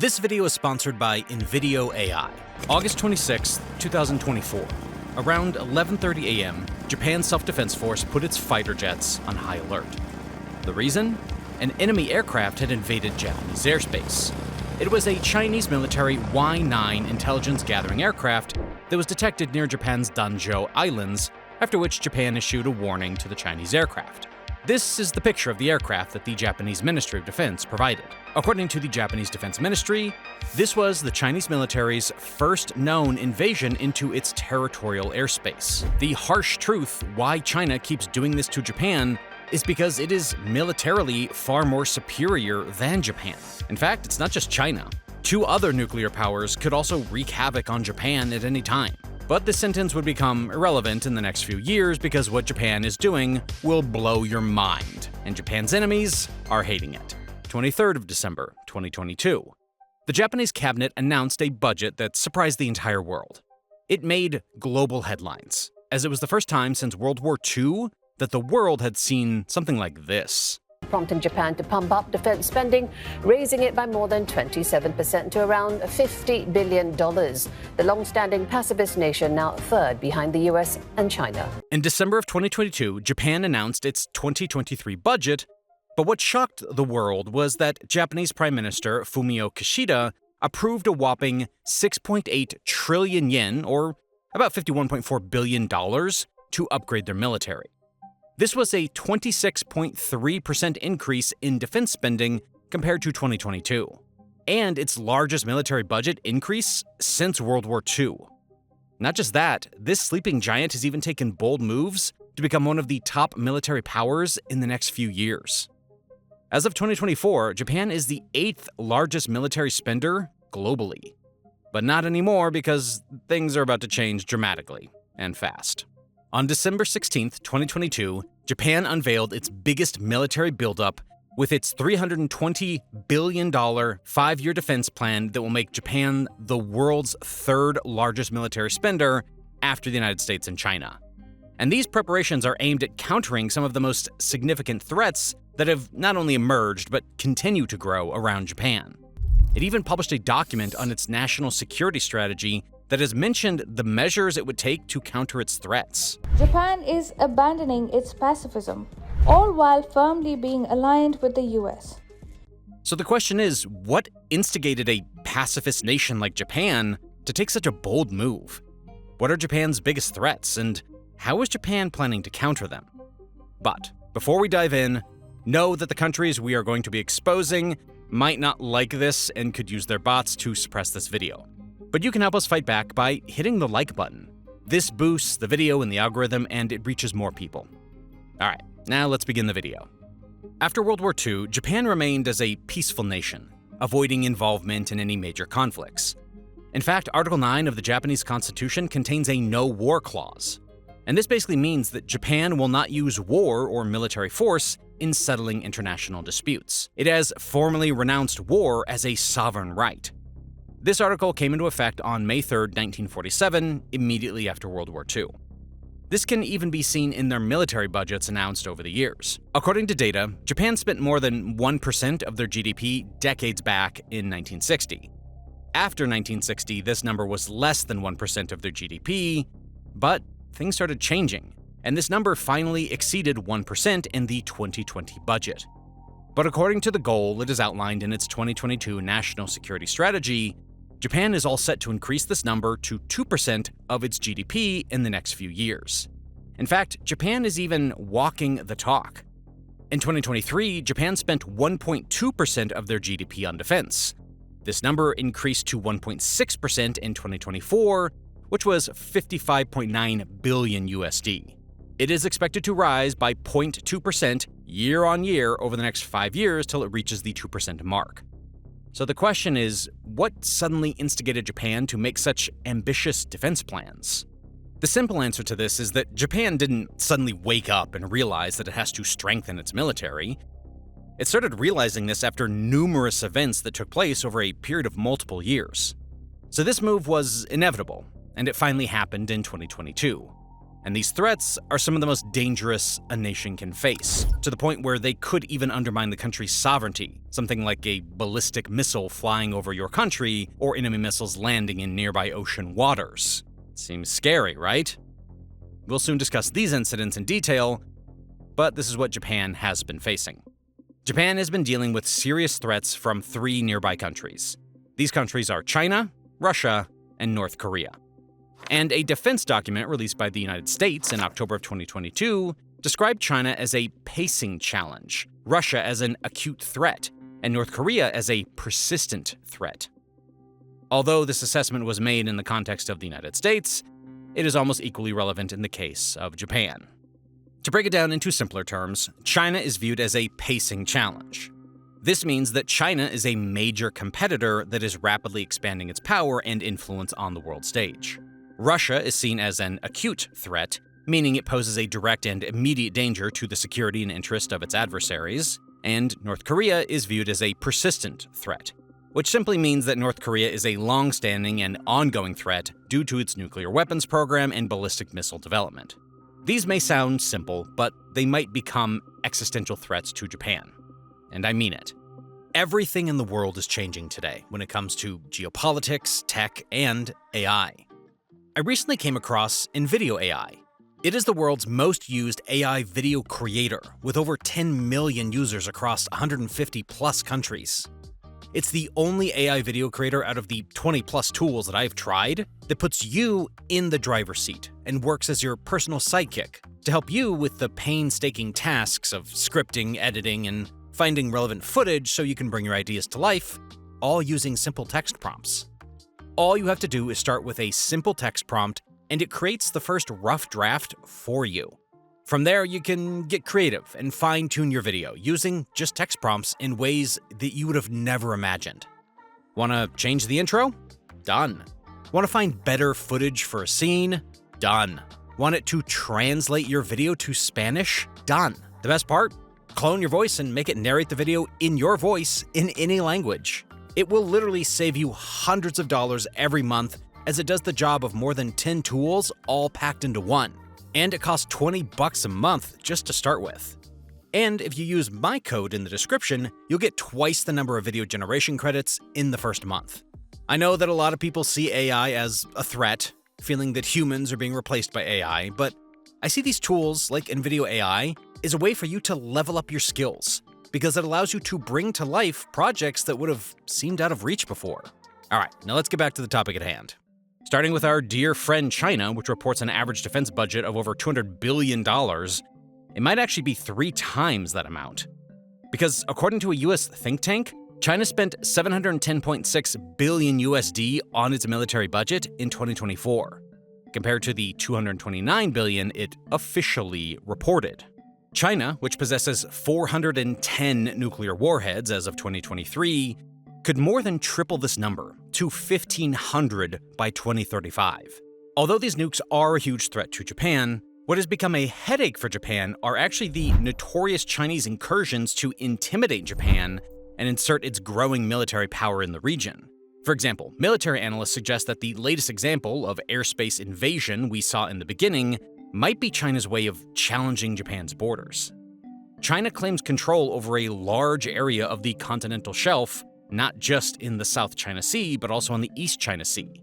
This video is sponsored by Invideo AI. August 26, 2024. Around 11:30 a.m., Japan's self-defense force put its fighter jets on high alert. The reason? An enemy aircraft had invaded Japanese airspace. It was a Chinese military Y-9 intelligence-gathering aircraft that was detected near Japan's Danzhou Islands, after which Japan issued a warning to the Chinese aircraft. This is the picture of the aircraft that the Japanese Ministry of Defense provided. According to the Japanese Defense Ministry, this was the Chinese military's first known invasion into its territorial airspace. The harsh truth why China keeps doing this to Japan is because it is militarily far more superior than Japan. In fact, it's not just China. Two other nuclear powers could also wreak havoc on Japan at any time. But this sentence would become irrelevant in the next few years because what Japan is doing will blow your mind, and Japan's enemies are hating it. 23rd of December, 2022. The Japanese cabinet announced a budget that surprised the entire world. It made global headlines, as it was the first time since World War II that the world had seen something like this. Prompting Japan to pump up defense spending, raising it by more than 27% to around $50 billion. The long-standing pacifist nation now third behind the US and China. In December of 2022, Japan announced its 2023 budget, but what shocked the world was that Japanese Prime Minister Fumio Kishida approved a whopping 6.8 trillion yen, or about $51.4 billion, to upgrade their military. This was a 26.3% increase in defense spending compared to 2022, and its largest military budget increase since World War II. Not just that, this sleeping giant has even taken bold moves to become one of the top military powers in the next few years. As of 2024, Japan is the 8th largest military spender globally. But not anymore because things are about to change dramatically and fast. On December 16, 2022, Japan unveiled its biggest military buildup with its $320 billion 5-year defense plan that will make Japan the world's third largest military spender after the United States and China. And these preparations are aimed at countering some of the most significant threats that have not only emerged but continue to grow around Japan. It even published a document on its national security strategy that has mentioned the measures it would take to counter its threats. Japan is abandoning its pacifism, all while firmly being aligned with the US. So the question is, what instigated a pacifist nation like Japan to take such a bold move? What are Japan's biggest threats, and how is Japan planning to counter them? But before we dive in, know that the countries we are going to be exposing might not like this and could use their bots to suppress this video. But you can help us fight back by hitting the like button. This boosts the video in the algorithm and it reaches more people. Alright, now let's begin the video. After World War II, Japan remained as a peaceful nation, avoiding involvement in any major conflicts. In fact, Article 9 of the Japanese Constitution contains a no-war clause. And this basically means that Japan will not use war or military force in settling international disputes. It has formally renounced war as a sovereign right. This article came into effect on May 3, 1947, immediately after World War II. This can even be seen in their military budgets announced over the years. According to data, Japan spent more than 1% of their GDP decades back in 1960. After 1960, this number was less than 1% of their GDP, but things started changing, and this number finally exceeded 1% in the 2020 budget. But according to the goal it is outlined in its 2022 National Security Strategy, Japan is all set to increase this number to 2% of its GDP in the next few years. In fact, Japan is even walking the talk. In 2023, Japan spent 1.2% of their GDP on defense. This number increased to 1.6% in 2024, which was 55.9 billion USD. It is expected to rise by 0.2% year on year over the next 5 years till it reaches the 2% mark. So the question is, what suddenly instigated Japan to make such ambitious defense plans? The simple answer to this is that Japan didn't suddenly wake up and realize that it has to strengthen its military. It started realizing this after numerous events that took place over a period of multiple years. So this move was inevitable, and it finally happened in 2022. And these threats are some of the most dangerous a nation can face, to the point where they could even undermine the country's sovereignty, something like a ballistic missile flying over your country or enemy missiles landing in nearby ocean waters. Seems scary, right? We'll soon discuss these incidents in detail, but this is what Japan has been facing. Japan has been dealing with serious threats from 3 nearby countries. These countries are China, Russia, and North Korea. And a defense document released by the United States in October of 2022 described China as a pacing challenge, Russia as an acute threat, and North Korea as a persistent threat. Although this assessment was made in the context of the United States, it is almost equally relevant in the case of Japan. To break it down into simpler terms, China is viewed as a pacing challenge. This means that China is a major competitor that is rapidly expanding its power and influence on the world stage. Russia is seen as an acute threat, meaning it poses a direct and immediate danger to the security and interest of its adversaries, and North Korea is viewed as a persistent threat, which simply means that North Korea is a long-standing and ongoing threat due to its nuclear weapons program and ballistic missile development. These may sound simple, but they might become existential threats to Japan. And I mean it. Everything in the world is changing today when it comes to geopolitics, tech, and AI. I recently came across NVIDIA AI. It is the world's most used AI video creator, with over 10 million users across 150 plus countries. It's the only AI video creator out of the 20 plus tools that I've tried that puts you in the driver's seat and works as your personal sidekick to help you with the painstaking tasks of scripting, editing, and finding relevant footage so you can bring your ideas to life, all using simple text prompts. All you have to do is start with a simple text prompt, and it creates the first rough draft for you. From there, you can get creative and fine-tune your video using just text prompts in ways that you would have never imagined. Want to change the intro? Done. Want to find better footage for a scene? Done. Want it to translate your video to Spanish? Done. The best part? Clone your voice and make it narrate the video in your voice in any language. It will literally save you hundreds of dollars every month, as it does the job of more than 10 tools all packed into one. And it costs $20 a month just to start with. And if you use my code in the description, you'll get twice the number of video generation credits in the first month. I know that a lot of people see AI as a threat, feeling that humans are being replaced by AI, but I see these tools like NVIDIA AI as a way for you to level up your skills, because it allows you to bring to life projects that would have seemed out of reach before. All right, now let's get back to the topic at hand. Starting with our dear friend China, which reports an average defense budget of over $200 billion, it might actually be 3 times that amount. Because according to a US think tank, China spent $710.6 billion USD on its military budget in 2024, compared to the $229 billion it officially reported. China, which possesses 410 nuclear warheads as of 2023, could more than triple this number to 1,500 by 2035. Although these nukes are a huge threat to Japan, what has become a headache for Japan are actually the notorious Chinese incursions to intimidate Japan and insert its growing military power in the region. For example, military analysts suggest that the latest example of airspace invasion we saw in the beginning might be China's way of challenging Japan's borders. China claims control over a large area of the continental shelf, not just in the South China Sea, but also on the East China Sea.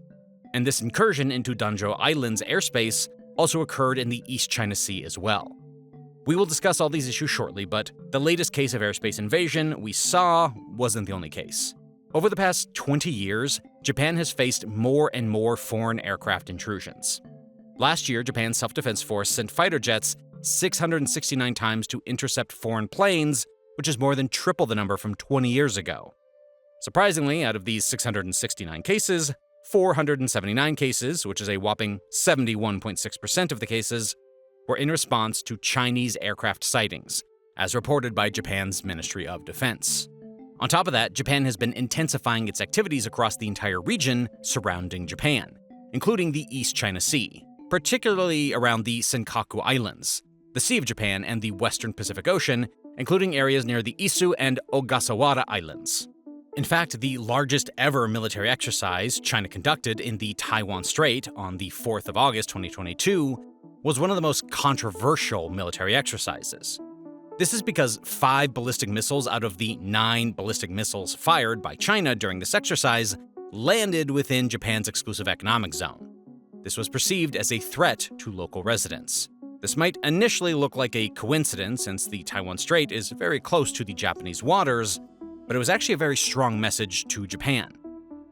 And this incursion into Danzhou Island's airspace also occurred in the East China Sea as well. We will discuss all these issues shortly, but the latest case of airspace invasion we saw wasn't the only case. Over the past 20 years, Japan has faced more and more foreign aircraft intrusions. Last year, Japan's self-defense force sent fighter jets 669 times to intercept foreign planes, which is more than triple the number from 20 years ago. Surprisingly, out of these 669 cases, 479 cases, which is a whopping 71.6% of the cases, were in response to Chinese aircraft sightings, as reported by Japan's Ministry of Defense. On top of that, Japan has been intensifying its activities across the entire region surrounding Japan, including the East China Sea, particularly around the Senkaku Islands, the Sea of Japan, and the Western Pacific Ocean, including areas near the Izu and Ogasawara Islands. In fact, the largest ever military exercise China conducted in the Taiwan Strait on the 4th of August 2022 was one of the most controversial military exercises. This is because 5 ballistic missiles out of the 9 ballistic missiles fired by China during this exercise landed within Japan's exclusive economic zone. This was perceived as a threat to local residents. This might initially look like a coincidence since the Taiwan Strait is very close to the Japanese waters, but it was actually a very strong message to Japan.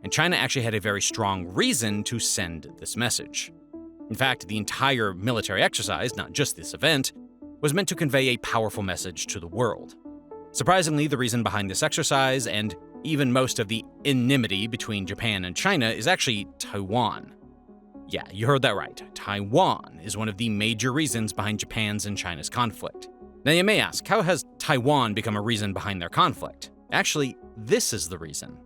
And China actually had a very strong reason to send this message. In fact, the entire military exercise, not just this event, was meant to convey a powerful message to the world. Surprisingly, the reason behind this exercise, and even most of the enmity between Japan and China, is actually Taiwan. Yeah, you heard that right. Taiwan is one of the major reasons behind Japan's and China's conflict. Now you may ask, how has Taiwan become a reason behind their conflict? Actually, this is the reason.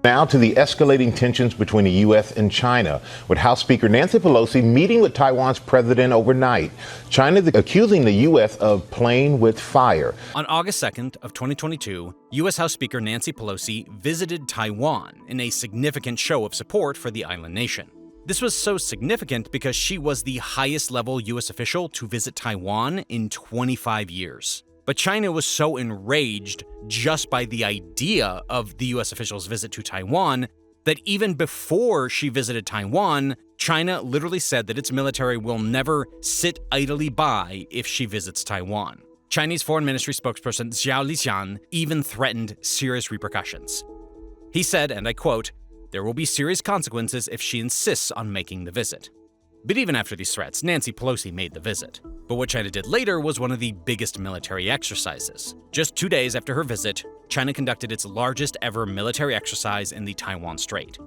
Now to the escalating tensions between the U.S. and China, with House Speaker Nancy Pelosi meeting with Taiwan's president overnight. China accusing the U.S. of playing with fire. On August 2nd of 2022, U.S. House Speaker Nancy Pelosi visited Taiwan in a significant show of support for the island nation. This was so significant because she was the highest-level U.S. official to visit Taiwan in 25 years. But China was so enraged just by the idea of the US official's visit to Taiwan that even before she visited Taiwan, China literally said that its military will never sit idly by if she visits Taiwan. Chinese Foreign Ministry spokesperson Zhao Lijian even threatened serious repercussions. He said, and I quote, "There will be serious consequences if she insists on making the visit." But even after these threats, Nancy Pelosi made the visit. But what China did later was one of the biggest military exercises. Just 2 days after her visit, China conducted its largest ever military exercise in the Taiwan Strait.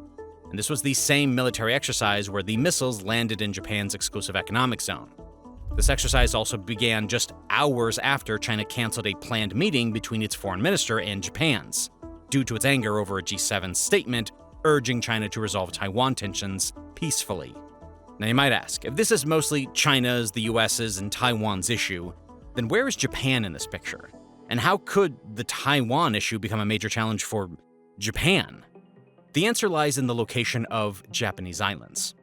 And this was the same military exercise where the missiles landed in Japan's exclusive economic zone. This exercise also began just hours after China canceled a planned meeting between its foreign minister and Japan's, due to its anger over a G7 statement urging China to resolve Taiwan tensions peacefully. Now you might ask, if this is mostly China's, the US's, and Taiwan's issue, then where is Japan in this picture? And how could the Taiwan issue become a major challenge for Japan? The answer lies in the location of Japanese islands.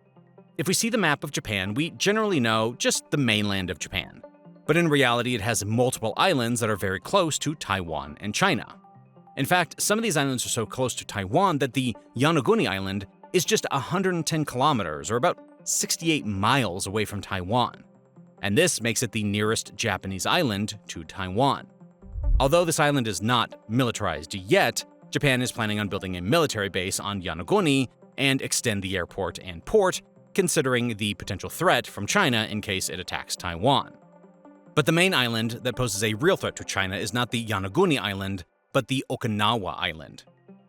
If we see the map of Japan, we generally know just the mainland of Japan. But in reality, it has multiple islands that are very close to Taiwan and China. In fact, some of these islands are so close to Taiwan that the Yonaguni Island is just 110 kilometers, or about 68 miles away from Taiwan, and this makes it the nearest Japanese island to Taiwan. Although this island is not militarized yet, Japan is planning on building a military base on Yonaguni and extend the airport and port, considering the potential threat from China in case it attacks Taiwan. But the main island that poses a real threat to China is not the Yonaguni Island, but the Okinawa Island.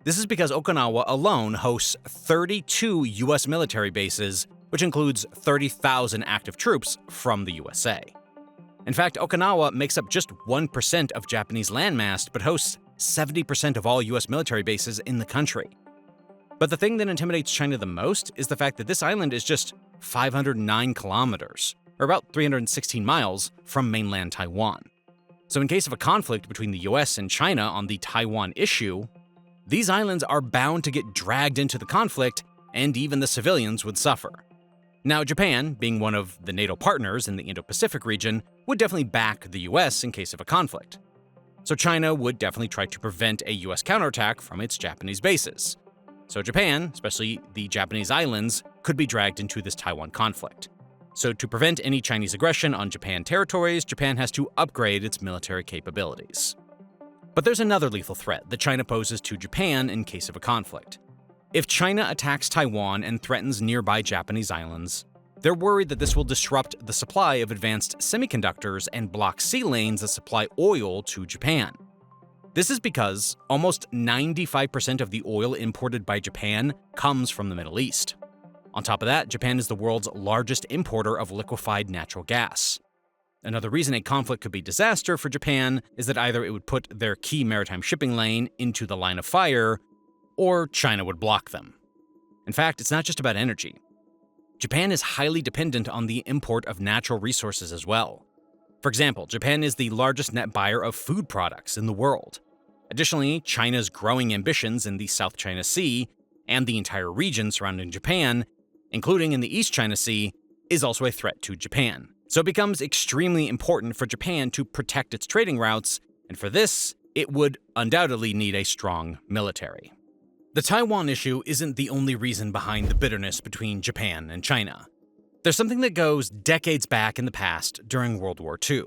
This is because Okinawa alone hosts 32 US military bases, which includes 30,000 active troops from the USA. In fact, Okinawa makes up just 1% of Japanese landmass, but hosts 70% of all US military bases in the country. But the thing that intimidates China the most is the fact that this island is just 509 kilometers, or about 316 miles, from mainland Taiwan. So in case of a conflict between the US and China on the Taiwan issue, these islands are bound to get dragged into the conflict, and even the civilians would suffer. Now, Japan, being one of the NATO partners in the Indo-Pacific region, would definitely back the US in case of a conflict. So China would definitely try to prevent a US counterattack from its Japanese bases. So Japan, especially the Japanese islands, could be dragged into this Taiwan conflict. So to prevent any Chinese aggression on Japan territories, Japan has to upgrade its military capabilities. But there's another lethal threat that China poses to Japan in case of a conflict. If China attacks Taiwan and threatens nearby Japanese islands, they're worried that this will disrupt the supply of advanced semiconductors and block sea lanes that supply oil to Japan. This is because almost 95% of the oil imported by Japan comes from the Middle East. On top of that, Japan is the world's largest importer of liquefied natural gas. Another reason a conflict could be disaster for Japan is that either it would put their key maritime shipping lane into the line of fire, or China would block them. In fact, it's not just about energy. Japan is highly dependent on the import of natural resources as well. For example, Japan is the largest net buyer of food products in the world. Additionally, China's growing ambitions in the South China Sea and the entire region surrounding Japan, including in the East China Sea, is also a threat to Japan, So it becomes extremely important for Japan to protect its trading routes, and for this, it would undoubtedly need a strong military. The Taiwan issue isn't the only reason behind the bitterness between Japan and China. There's something that goes decades back in the past during World War II.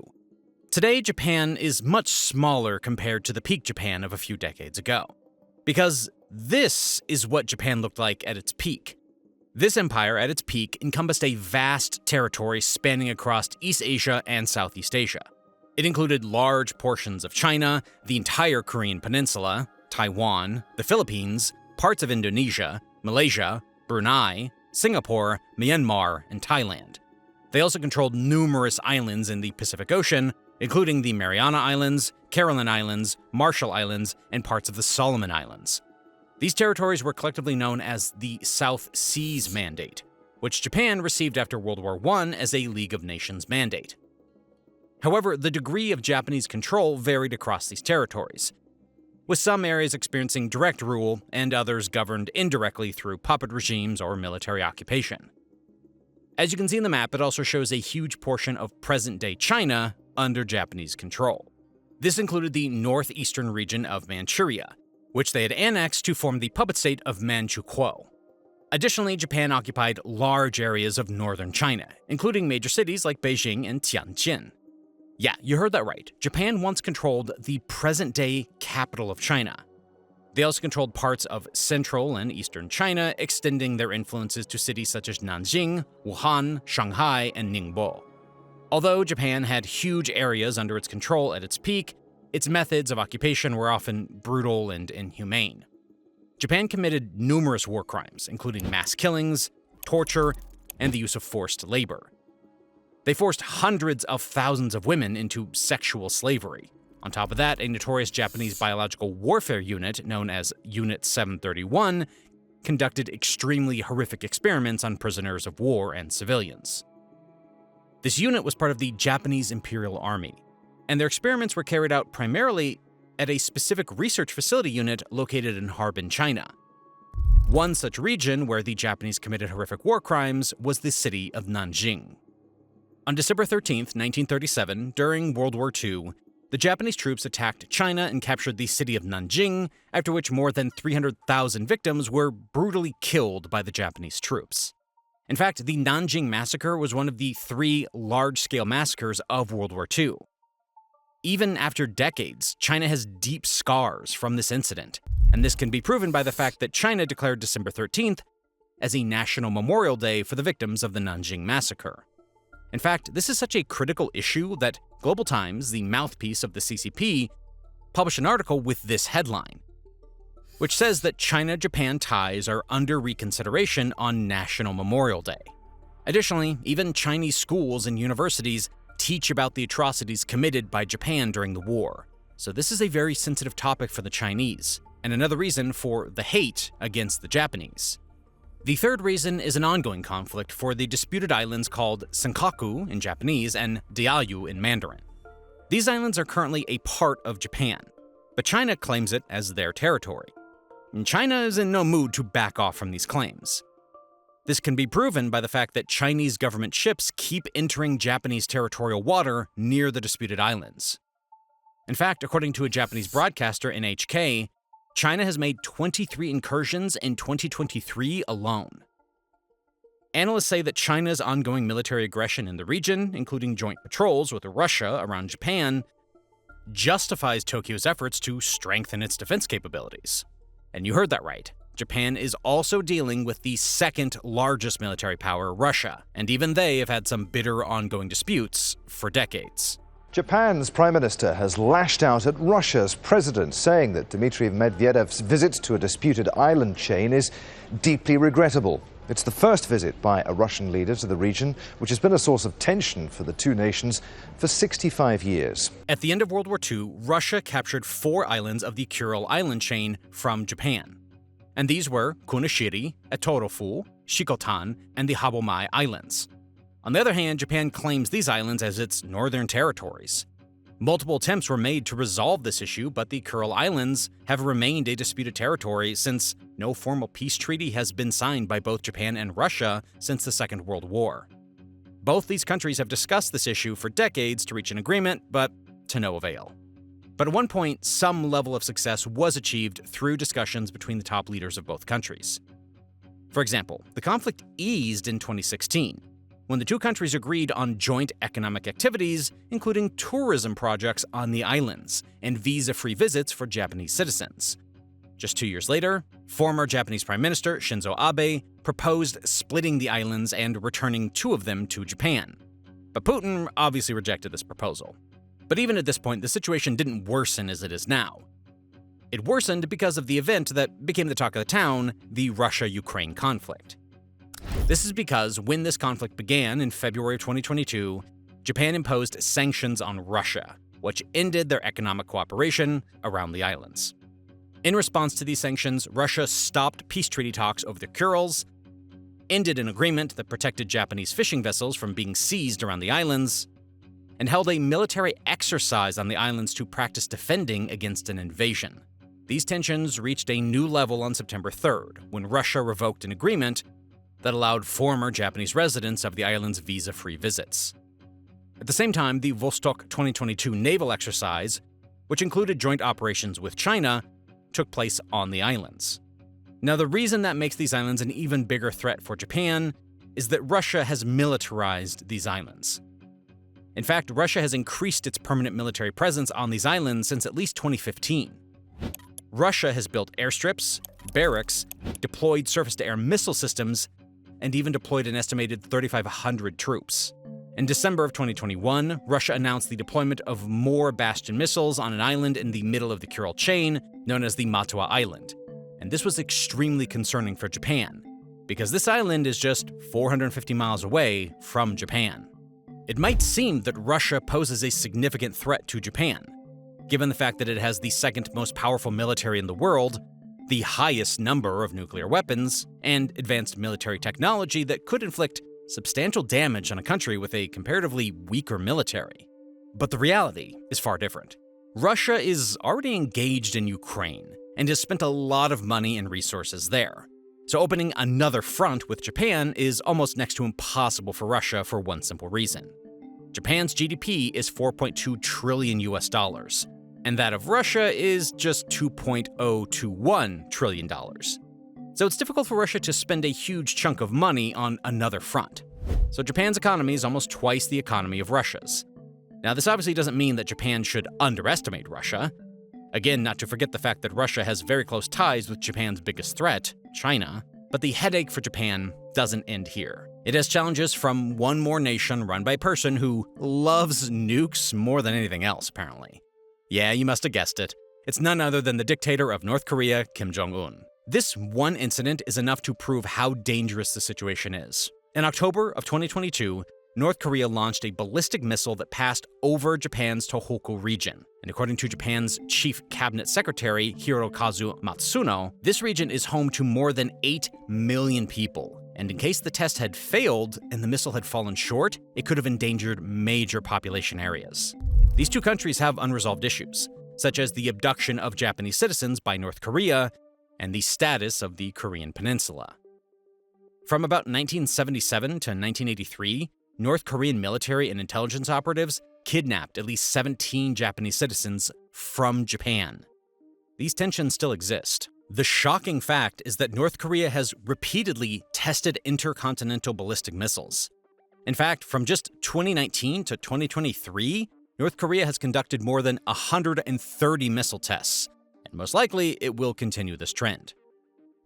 Today, Japan is much smaller compared to the peak Japan of a few decades ago. Because this is what Japan looked like at its peak. This empire at its peak encompassed a vast territory spanning across East Asia and Southeast Asia. It included large portions of China, the entire Korean peninsula, Taiwan, the Philippines, parts of Indonesia, Malaysia, Brunei, Singapore, Myanmar, and Thailand. They also controlled numerous islands in the Pacific Ocean, including the Mariana Islands, Caroline Islands, Marshall Islands, and parts of the Solomon Islands. These territories were collectively known as the South Seas Mandate, which Japan received after World War I as a League of Nations mandate. However, the degree of Japanese control varied across these territories, with some areas experiencing direct rule and others governed indirectly through puppet regimes or military occupation. As you can see in the map, it also shows a huge portion of present-day China under Japanese control. This included the northeastern region of Manchuria, which they had annexed to form the puppet state of Manchukuo. Additionally, Japan occupied large areas of northern China, including major cities like Beijing and Tianjin. Yeah, you heard that right. Japan once controlled the present-day capital of China. They also controlled parts of central and eastern China, extending their influences to cities such as Nanjing, Wuhan, Shanghai, and Ningbo. Although Japan had huge areas under its control at its peak, its methods of occupation were often brutal and inhumane. Japan committed numerous war crimes, including mass killings, torture, and the use of forced labor. They forced hundreds of thousands of women into sexual slavery. On top of that, a notorious Japanese biological warfare unit known as Unit 731 conducted extremely horrific experiments on prisoners of war and civilians. This unit was part of the Japanese Imperial Army, and their experiments were carried out primarily at a specific research facility unit located in Harbin, China. One such region where the Japanese committed horrific war crimes was the city of Nanjing. On December 13, 1937, during World War II, the Japanese troops attacked China and captured the city of Nanjing, after which more than 300,000 victims were brutally killed by the Japanese troops. In fact, the Nanjing Massacre was one of the 3 large-scale massacres of World War II. Even after decades, China has deep scars from this incident, and this can be proven by the fact that China declared December 13th as a national memorial day for the victims of the Nanjing Massacre. In fact, this is such a critical issue that Global Times, the mouthpiece of the CCP, published an article with this headline, which says that China-Japan ties are under reconsideration on National Memorial Day. Additionally, even Chinese schools and universities teach about the atrocities committed by Japan during the war. So this is a very sensitive topic for the Chinese, and another reason for the hate against the Japanese. The third reason is an ongoing conflict for the disputed islands called Senkaku in Japanese and Diaoyu in Mandarin. These islands are currently a part of Japan, but China claims it as their territory. And China is in no mood to back off from these claims. This can be proven by the fact that Chinese government ships keep entering Japanese territorial water near the disputed islands. In fact, according to a Japanese broadcaster, NHK, China has made 23 incursions in 2023 alone. Analysts say that China's ongoing military aggression in the region, including joint patrols with Russia around Japan, justifies Tokyo's efforts to strengthen its defense capabilities. And you heard that right. Japan is also dealing with the second largest military power, Russia, and even they have had some bitter ongoing disputes for decades. Japan's Prime Minister has lashed out at Russia's president, saying that Dmitry Medvedev's visit to a disputed island chain is deeply regrettable. It's the first visit by a Russian leader to the region, which has been a source of tension for the two nations for 65 years. At the end of World War II, Russia captured 4 islands of the Kuril island chain from Japan. And these were Kunashiri, Etorofu, Shikotan, and the Habomai Islands. On the other hand, Japan claims these islands as its northern territories. Multiple attempts were made to resolve this issue, but the Kuril Islands have remained a disputed territory since no formal peace treaty has been signed by both Japan and Russia since the Second World War. Both these countries have discussed this issue for decades to reach an agreement, but to no avail. But at one point, some level of success was achieved through discussions between the top leaders of both countries. For example, the conflict eased in 2016, when the two countries agreed on joint economic activities, including tourism projects on the islands and visa-free visits for Japanese citizens. Just 2 years later, former Japanese Prime Minister Shinzo Abe proposed splitting the islands and returning 2 of them to Japan. But Putin obviously rejected this proposal. But even at this point, the situation didn't worsen as it is now. It worsened because of the event that became the talk of the town, the Russia-Ukraine conflict. This is because when this conflict began in February of 2022, Japan imposed sanctions on Russia, which ended their economic cooperation around the islands. In response to these sanctions, Russia stopped peace treaty talks over the Kurils, ended an agreement that protected Japanese fishing vessels from being seized around the islands, and held a military exercise on the islands to practice defending against an invasion. These tensions reached a new level on September 3rd, when Russia revoked an agreement that allowed former Japanese residents of the islands visa-free visits. At the same time, the Vostok 2022 naval exercise, which included joint operations with China, took place on the islands. Now, the reason that makes these islands an even bigger threat for Japan is that Russia has militarized these islands. In fact, Russia has increased its permanent military presence on these islands since at least 2015. Russia has built airstrips, barracks, deployed surface-to-air missile systems, and even deployed an estimated 3,500 troops. In December of 2021, Russia announced the deployment of more Bastion missiles on an island in the middle of the Kuril chain, known as the Matua Island. And this was extremely concerning for Japan, because this island is just 450 miles away from Japan. It might seem that Russia poses a significant threat to Japan, given the fact that it has the second most powerful military in the world, the highest number of nuclear weapons, and advanced military technology that could inflict substantial damage on a country with a comparatively weaker military. But the reality is far different. Russia is already engaged in Ukraine and has spent a lot of money and resources there. So opening another front with Japan is almost next to impossible for Russia for one simple reason. Japan's GDP is $4.2 trillion, and that of Russia is just $2.021 trillion. So it's difficult for Russia to spend a huge chunk of money on another front. So Japan's economy is almost twice the economy of Russia's. Now, this obviously doesn't mean that Japan should underestimate Russia. Again, not to forget the fact that Russia has very close ties with Japan's biggest threat, China. But the headache for Japan doesn't end here. It has challenges from one more nation run by a person who loves nukes more than anything else, apparently. Yeah, you must have guessed it. It's none other than the dictator of North Korea, Kim Jong-un. This one incident is enough to prove how dangerous the situation is. In October of 2022, North Korea launched a ballistic missile that passed over Japan's Tohoku region. And according to Japan's Chief Cabinet Secretary, Hirokazu Matsuno, this region is home to more than 8 million people. And in case the test had failed and the missile had fallen short, it could have endangered major population areas. These two countries have unresolved issues, such as the abduction of Japanese citizens by North Korea and the status of the Korean peninsula. From about 1977 to 1983, North Korean military and intelligence operatives kidnapped at least 17 Japanese citizens from Japan. These tensions still exist. The shocking fact is that North Korea has repeatedly tested intercontinental ballistic missiles. In fact, from just 2019 to 2023, North Korea has conducted more than 130 missile tests, and most likely it will continue this trend.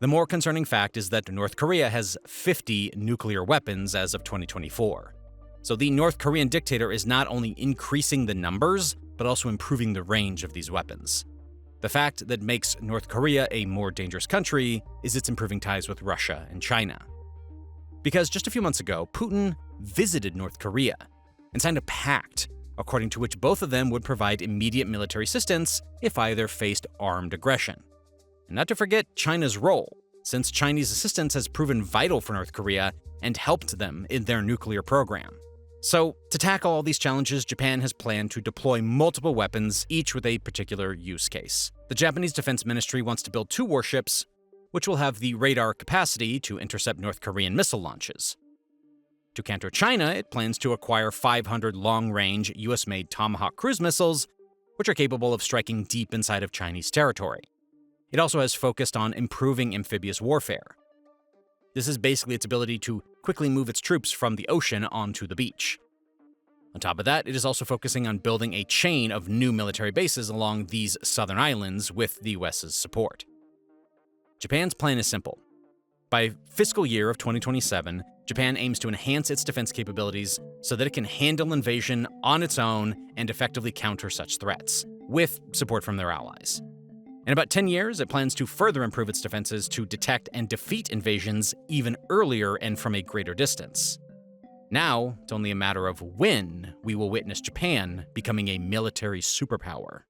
The more concerning fact is that North Korea has 50 nuclear weapons as of 2024. So the North Korean dictator is not only increasing the numbers, but also improving the range of these weapons. The fact that makes North Korea a more dangerous country is its improving ties with Russia and China. Because just a few months ago, Putin visited North Korea and signed a pact according to which both of them would provide immediate military assistance if either faced armed aggression. And not to forget China's role, since Chinese assistance has proven vital for North Korea and helped them in their nuclear program. So, to tackle all these challenges, Japan has planned to deploy multiple weapons, each with a particular use case. The Japanese Defense Ministry wants to build 2 warships, which will have the radar capacity to intercept North Korean missile launches. To counter China, it plans to acquire 500 long-range US-made Tomahawk cruise missiles, which are capable of striking deep inside of Chinese territory. It also has focused on improving amphibious warfare. This is basically its ability to quickly move its troops from the ocean onto the beach. On top of that, it is also focusing on building a chain of new military bases along these southern islands with the US's support. Japan's plan is simple. By fiscal year of 2027, Japan aims to enhance its defense capabilities so that it can handle invasion on its own and effectively counter such threats, with support from their allies. In about 10 years, it plans to further improve its defenses to detect and defeat invasions even earlier and from a greater distance. Now, it's only a matter of when we will witness Japan becoming a military superpower.